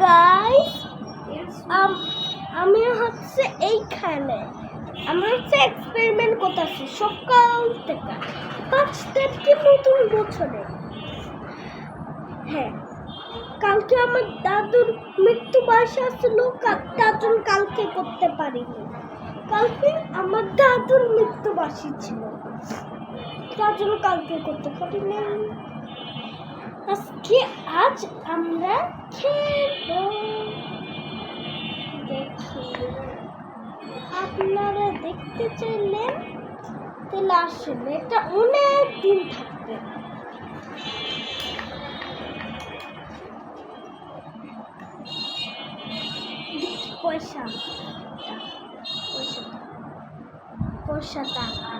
Guys, আমি হচ্ছে এইখানে আমরা হচ্ছে এক্সপেরিমেন্ট করতেছি সকাল থেকে 5 তারিখে নতুন বছরে। হ্যাঁ, কালকে আমার দাদুর মৃত্যু বার্ষিকী আসছিল, তার জন্য কালকে করতে পারিনি। কালকে আমার দাদুর মৃত্যু বার্ষিকী ছিল, তার জন্য কালকে করতে পারিনি। আজ আমরা খেলবো, দেখি আপনারা দেখতে চাইলেন তাহলে আসেন, এটা অনেক দিন থাকবে। পয়সা পয়সা টাকা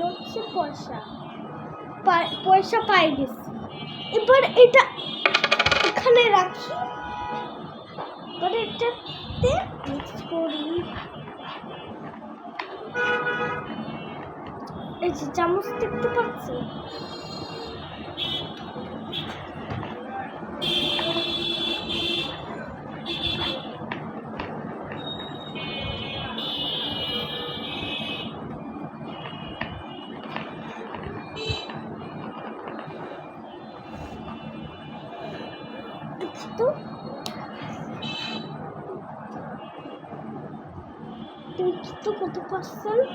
হচ্ছে পয়সা পাই গেছি। এবার এটা এখানে রাখি, এবার এটাতে মিক্স করি। এই যে চামচ দেখতে পাচ্ছি, তো দেখি তো কত পার্সেন্ট।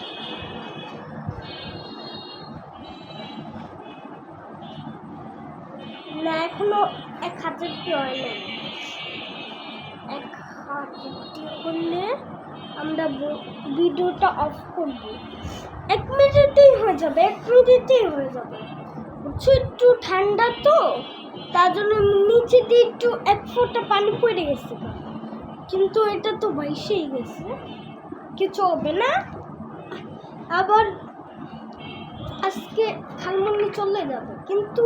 না, এখনো 1000টি হয়নি। 1000টি হলে আমরা ভিডিওটা অফ করব। 1 মিনিটেই হয়ে যাবে, 1 মিনিটেই হয়ে যাবে। বুঝছো, একটু ঠান্ডা তো, তার জন্য নিচে দিয়ে একটু 1 ফোঁটা পানি পড়ে গেছে, কিন্তু এটা তো বাইশেই গেছে, কিছু হবে না। আবার আজকে খালমনি চলে যাবে, কিন্তু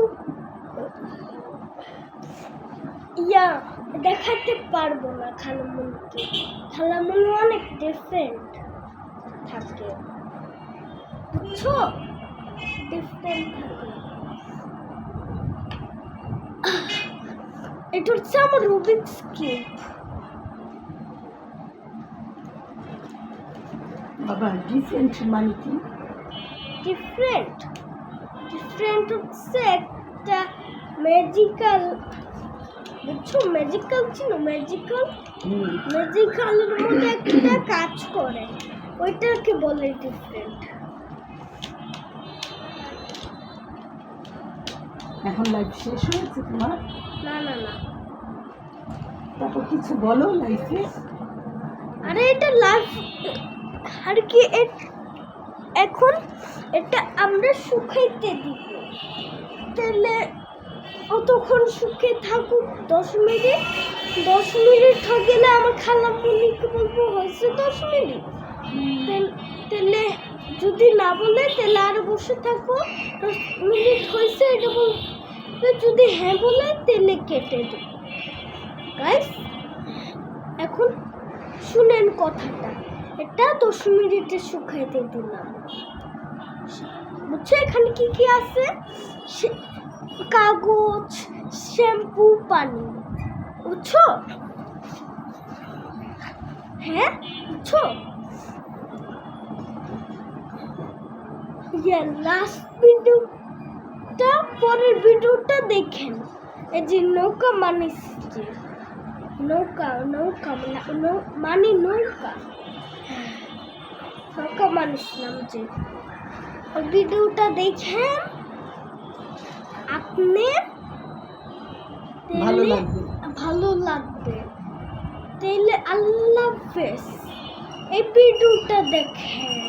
দেখাতে পারবো না খালামুনিকে। খালামুনি অনেক ডিফারেন্ট থাকে, বুঝছো, ডিফারেন্ট থাকে। এটা হচ্ছে আমার রুবিকস কিউব। বাবা, ডিফারেন্ট মানে কি? ডিফারেন্ট হচ্ছে একটা ম্যাজিক্যাল, বুঝছো, ম্যাজিক্যাল ছিল, ম্যাজিক্যালের মধ্যে একটা কাজ করে, ওইটাকে বলে ডিফারেন্ট। এখন লাইফ শেষ হয়েছে তোমার? না, তারপর কিছু বলো লাইফে। আরে এটা লাইফ আর কি, এখন এটা আমরা শুকাইতে দিব, তাহলে অতক্ষণ শুকিয়ে থাকুক 10 মিনিট। 10 মিনিট হয়ে গেলে আমার খালামুনিকে বলবো হয়েছে 10 মিনিট। তাহলে যদি না বলে তাহলে আরো বসে থাকো, 10 মিনিট হয়েছে এটা বলবে, যদি হ্যাঁ বলে তাহলে কেটে দেব। গাইস, এখন শুনেন কথাটা, এটা 10 মিনিটে শুকাইতে দিলাম, বুঝছো। এখানে কি কি আছে? কাগজ, শ্যাম্পু, পানি, বুঝছো? হ্যাঁ, বুঝছো। লাস্ট ভিডিওটা, পরের ভিডিওটা দেখেন। এই যে নৌকা মানে নৌকা মানে নৌকা মানিসলাম, যে ভিডিওটা দেখেন, আপনি ভালো লাগবে। তাহলে আল্লাহ হাফেজ। এই ভিডিওটা দেখেন।